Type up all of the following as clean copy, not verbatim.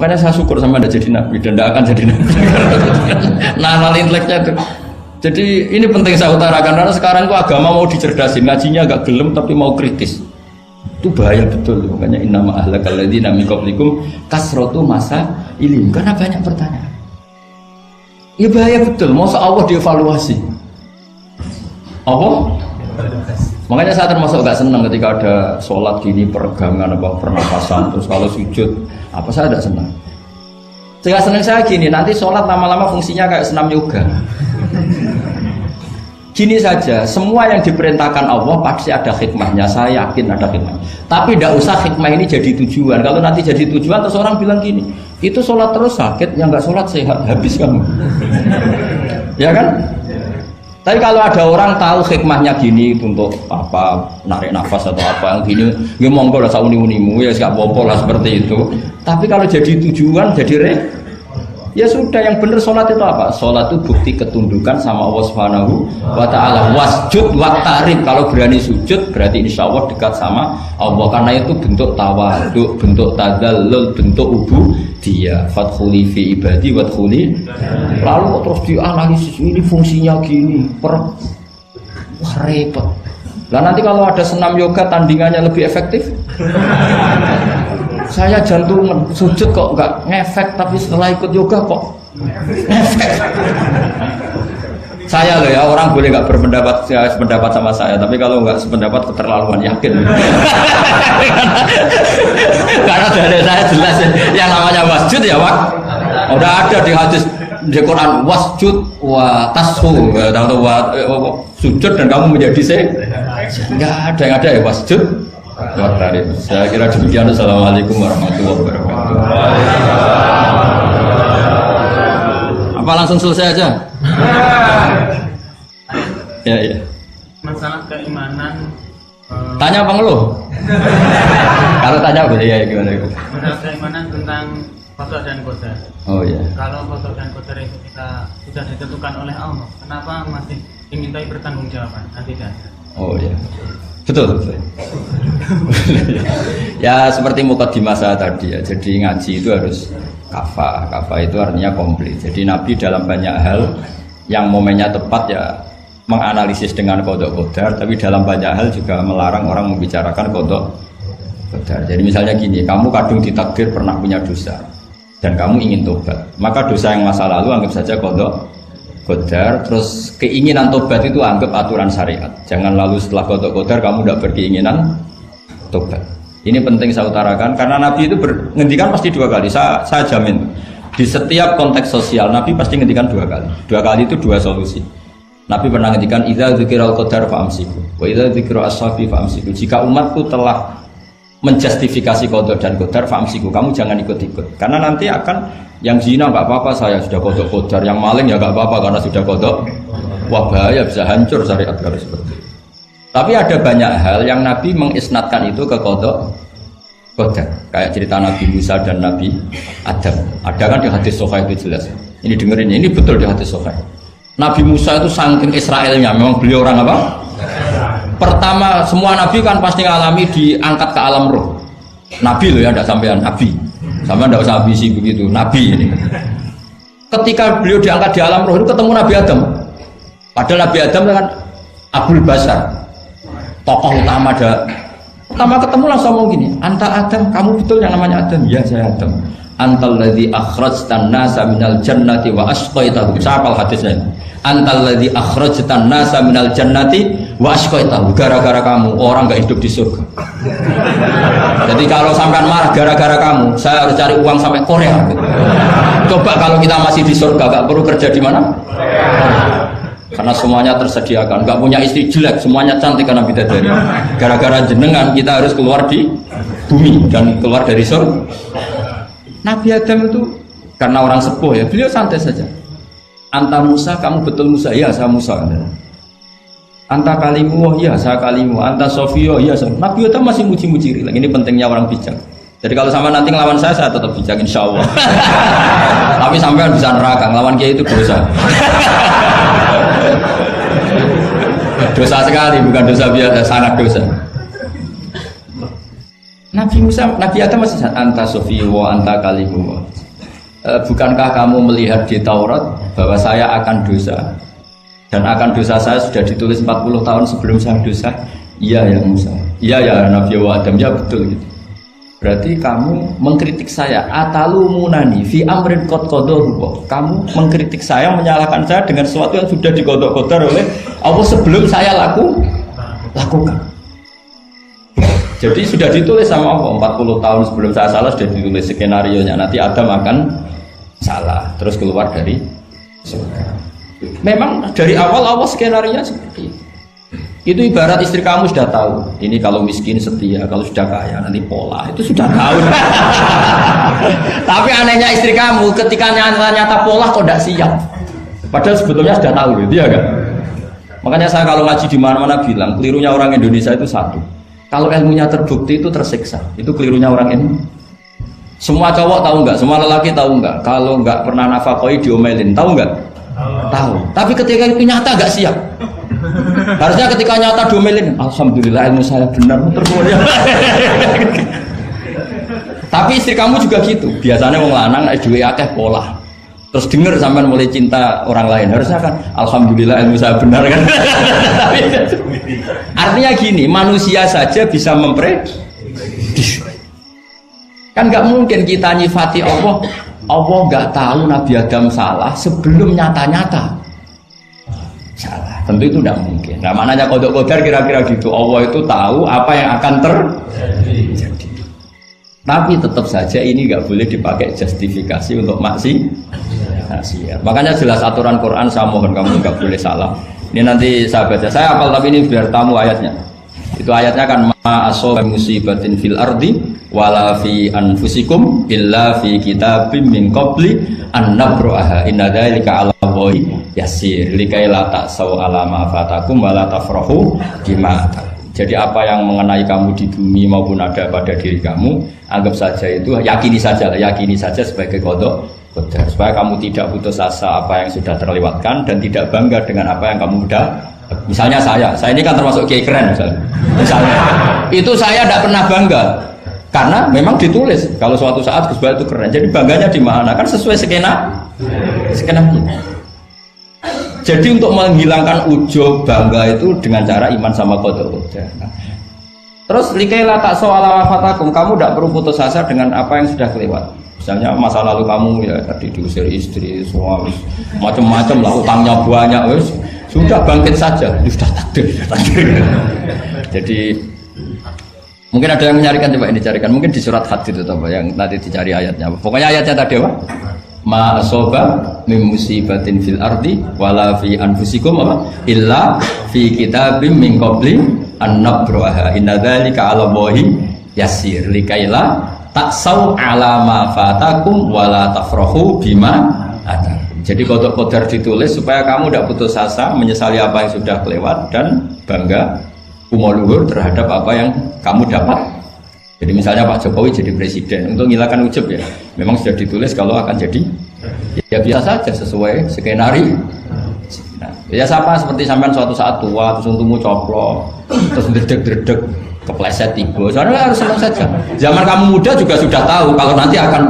Makanya saya syukur sama Anda jadi nabi dan tidak akan jadi nabi. Nah, inteleknya itu. Jadi ini penting saya utarakan karena sekarang itu agama mau dicerdasin, ngajinya agak gelem tapi mau kritis. Itu bahaya betul. Makanya innama ahlakal ladzina min qablikum kasratu masa ilim, karena banyak pertanyaan. Ya bahaya betul. Masa Allah dievaluasi. Apa? Makanya saya termasuk gak senang ketika ada sholat gini peregangan apa pernapasan terus kalau sujud apa saya tidak senang. Saya senang saya gini nanti sholat lama-lama fungsinya kayak senam yoga. Gini saja, semua yang diperintahkan Allah pasti ada hikmahnya, saya yakin ada hikmah. Tapi tidak usah hikmah ini jadi tujuan. Kalau nanti jadi tujuan, terus orang bilang gini, itu sholat terus sakit, yang nggak sholat sehat, habis kamu. Ya kan? Tapi kalau ada orang tahu hikmahnya gini untuk apa, narik nafas atau apa yang gini, ya monggo lah sauni-unimu, ya nggak apa-apa lah seperti itu. Tapi kalau jadi tujuan, jadi ya sudah, yang benar sholat itu apa? Sholat itu bukti ketundukan sama Allah Subhanahu wa ta'ala. Wasjud waqtarib, kalau berani sujud berarti insya Allah dekat sama Allah. Karena itu bentuk tawaduk, bentuk tadallul, bentuk ubudiyah. Fadkhuli fi ibadi wadkhuli. Lalu terus dianalisis ini fungsinya gini, wah repot. Lah nanti kalau ada senam yoga tandingannya lebih efektif. Saya jantungan, sujud kok nggak ngefek, tapi setelah ikut yoga kok ngefek. Saya loh ya, orang boleh nggak berpendapat sama saya, tapi kalau nggak sependapat keterlaluan, yakin. Karena dari saya jelas yang namanya wasjud ya Wak. Udah ada di hadis di Quran, wasjud wa tasfu, atau sujud dan kamu menjadi nggak ada yang ada ya wasjud. Saya kira demikian. Assalamualaikum warahmatullahi wabarakatuh. Apa langsung selesai aja? Ya. Masalah keimanan. Tanya apa ngeluh? Kalau tanya boleh ya gimana? Masalah keimanan tentang qada dan qadar. Oh iya. Kalau qada dan qadar itu kita sudah ditentukan oleh Allah, kenapa masih dimintai pertanggungjawaban? Tidak. Oh iya. Betul. Ya seperti mukadimah saya tadi ya. Jadi ngaji itu harus kafah. Kafah itu artinya komplit. Jadi Nabi dalam banyak hal yang momennya tepat ya menganalisis dengan qada qadar, tapi dalam banyak hal juga melarang orang membicarakan qada qadar. Jadi misalnya gini, kamu kadung ditakdir pernah punya dosa dan kamu ingin tobat, maka dosa yang masa lalu anggap saja qada qadar, terus keinginan tobat itu anggap aturan syariat. Jangan lalu setelah qada qadar kamu tidak berkeinginan tobat. Ini penting saya utarakan karena Nabi itu ngendikan pasti dua kali. Saya jamin di setiap konteks sosial Nabi pasti ngendikan dua kali. Dua kali itu dua solusi. Nabi pernah ngendikan idza dzikiral qadar fa'amsiku wa idza dzikra ashabi fa'amsiku. Jika umatku telah menjustifikasi qada dan qadar fa'amsiku, kamu jangan ikut-ikut. Karena nanti akan yang zina nggak apa-apa, saya sudah qada qadar, yang maling ya nggak apa-apa karena sudah qada. Wah bahaya, bisa hancur syariat kalau seperti itu. Tapi ada banyak hal yang Nabi mengisnadkan itu ke qada qadar. Kayak cerita Nabi Musa dan Nabi Adam. Ada kan di hadis Sahih itu jelas. Ini dengerin, ini betul di hadis Sahih. Nabi Musa itu saking Israelnya, memang beliau orang apa? Pertama, semua Nabi kan pasti ngalami diangkat ke alam roh. Nabi loh ya, tidak sampean Nabi. Sampean tidak usah ambisi begitu, Nabi ini. Ketika beliau diangkat di alam roh itu ketemu Nabi Adam. Padahal Nabi Adam kan Abul Basar, tokoh utama ada. Pertama ketemu langsung ngomong gini, anta Adam, kamu betul yang namanya Adam? Ya saya Adam. Antal ladzi akhrajtan nasa minal jannati wa asqaitahum. Siapa hadisnya? Antal ladzi akhrajtan nasa minal jannati wa asqaitahum. Gara-gara kamu orang enggak hidup di surga. Jadi kalau sampean marah gara-gara kamu, saya harus cari uang sampai Korea. Coba kalau kita masih di surga, enggak perlu kerja di mana? Karena semuanya tersediakan, enggak punya istri jelek, semuanya cantik karena bidadari. Gara-gara jenengan kita harus keluar di bumi dan keluar dari surga. Nabi Adam itu karena orang sepuh ya, beliau santai saja. Anta Musa, kamu betul Musa? Ya saya Musa. Anta kalimu? Ya saya kalimu. Anta Sofio? Ya saya. Nabi Adam masih muji-muji. Ini pentingnya orang bijak. Jadi kalau sama nanti ngelawan saya tetap bijak insya Allah. Tapi sampai bisa neraka, ngelawan kiai itu dosa. Dosa sekali, bukan dosa biasa, sangat dosa. Nabi Adam masih anta sofi wa anta kalimu. Bukankah kamu melihat di Taurat bahwa saya akan dosa dan akan dosa saya sudah ditulis 40 tahun sebelum saya dosa? Iya ya Musa. Iya ya Nabi Adam, ya betul gitu. Berarti kamu mengkritik saya, atalumunani fi amrin qad qadahu. Kamu mengkritik saya, menyalahkan saya dengan sesuatu yang sudah dikodok-kodar oleh Allah sebelum saya lakukan. Jadi sudah ditulis sama Allah 40 tahun sebelum saya salah, sudah ditulis skenario-nya nanti Adam akan salah terus keluar dari surga. Memang dari awal Allah skenario-nya seperti itu. Itu ibarat istri kamu sudah tahu ini kalau miskin setia, kalau sudah kaya nanti pola, itu sudah tahu. Tapi anehnya istri kamu ketika nyata pola kok tidak siap, padahal sebetulnya sudah tahu gitu ya kan. Makanya saya kalau ngaji di mana-mana bilang kelirunya orang Indonesia itu satu, kalau ilmunya terbukti itu tersiksa, itu kelirunya orang ini. Semua cowok tahu nggak, semua lelaki tahu nggak, kalau nggak pernah nafakoi diomelin, tahu nggak? Tahu. Tapi ketika itu nyata nggak siap. Harusnya ketika nyata diomelin, alhamdulillah ilmu saya benar terus. Tapi istri kamu juga gitu. Biasanya wong lanang duwe akeh pola. Terus denger sampean mulai cinta orang lain. Harusnya kan alhamdulillah ilmu saya benar kan. Artinya gini, manusia saja bisa memprediksi. Kan nggak mungkin kita nyifati Allah. Allah nggak tahu Nabi Adam salah sebelum nyata-nyata salah. Tentu itu tidak mungkin. Nah, maknanya kodok kodar kira-kira gitu. Allah itu tahu apa yang akan terjadi. Tapi tetap saja ini nggak boleh dipakai justifikasi untuk maksiat. Makanya jelas aturan Quran, saya mohon kamu nggak boleh salah. Ini nanti saya baca. Saya hafal tapi ini biar tamu ayatnya. Itu ayatnya kan ma asoba musibatin fil ardi wala fi anfusikum illa fi kitabim min qabli an nabraha inna dzalika 'ala Allahi yasir likai la ta'sau 'ala ma fatakum wala tafrahu bima. Jadi apa yang mengenai kamu di bumi maupun ada pada diri kamu, anggap saja itu yakini saja sebagai qada qadar supaya kamu tidak putus asa apa yang sudah terlewatkan dan tidak bangga dengan apa yang kamu sudah. Misalnya saya ini kan termasuk kiai keren misalnya itu saya tidak pernah bangga karena memang ditulis kalau suatu saat Gus Bahat itu keren, jadi bangganya di mana? Kan sesuai skenanya. Jadi untuk menghilangkan ujub bangga itu dengan cara iman sama qada qadar. Terus likaila tak soal wafatakum, kamu tidak perlu putus asa dengan apa yang sudah kelewat. Misalnya masa lalu kamu ya tadi diusir istri, suami, macam-macam lah, utangnya banyak, wes sudah bangkit saja, sudah takdir. Jadi mungkin ada yang mencarikan, coba ini dicarikan, mungkin di surat Hadid itu apa yang nanti dicari ayatnya. Pokoknya ayatnya tadi apa? Ma asoba min musibatin fil ardi wala fi anfusikum apa? Illa fi kitabim min qabli an nabraha inna dzalika 'ala Allahi yasir likaila taksau 'ala ma fatakum wala tafrahu bima ada. Jadi kodok kodar ditulis supaya kamu tidak putus asa menyesali apa yang sudah kelewat dan bangga umur terhadap apa yang kamu dapat. Jadi misalnya Pak Jokowi jadi presiden, untuk menghilangkan ujub ya, memang sudah ditulis kalau akan jadi ya biasa saja sesuai skenario. Nah, ya sama seperti sampean suatu saat tua terus untungmu coplok, terus dredeg kepleset tiba. Soalnya harus senang saja. Zaman kamu muda juga sudah tahu kalau nanti akan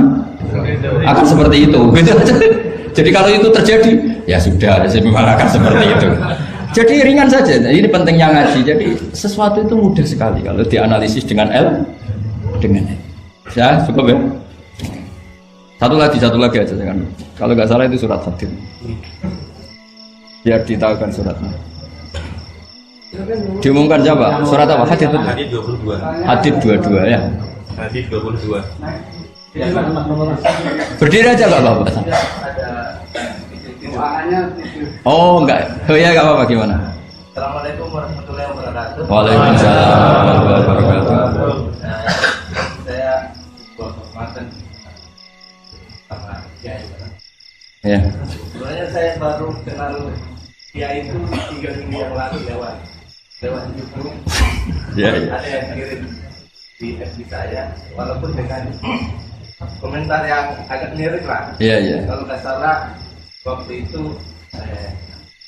seperti itu. Gitu. Jadi kalau itu terjadi, ya sudah, memang akan seperti itu. Jadi ringan saja. Ini pentingnya ngaji. Jadi sesuatu itu mudah sekali kalau dianalisis dengan dengan ya cukup ya. Satu lagi aja kan. Kalau nggak salah itu surat Hadid. Biar ditahukan suratnya. Diumumkan siapa? Surat apa? Hadid itu. Hadid 22. Hadid 22 ya. Hadid 22. Berdiri aja nggak apa-apa. Oh enggak. Oh ya nggak apa-apa gimana? Assalamualaikum warahmatullahi wabarakatuh. Waalaikumsalam warahmatullahi wabarakatuh. Saya kehormatan sama Kiai. Ya. Sebenarnya saya baru kenal Kiai itu 3 minggu yang lalu lewat YouTube. Ya. Ada yang kirim di FB saya, walaupun dengan komentar yang agak mirip lah. Iya. Kalau nggak salah waktu itu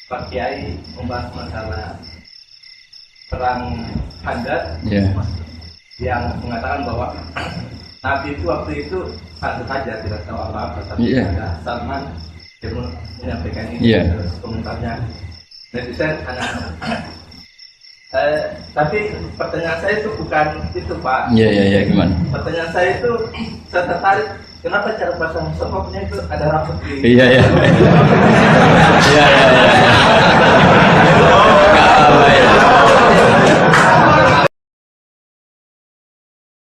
Pak Kiai membahas masalah perang Handar. Iya. yang mengatakan bahwa Nabi itu waktu itu santai saja, tidak tahu apa-apa, tapi Iya. ada Salman dia menyampaikan ini. Iya. Terus komentarnya netizen anak. Tapi pertanyaan saya itu bukan itu, Pak. Iya, gimana? Pertanyaan saya itu, saya tertarik kenapa cara pasang sokoknya itu ada rapet di Iya. Iya.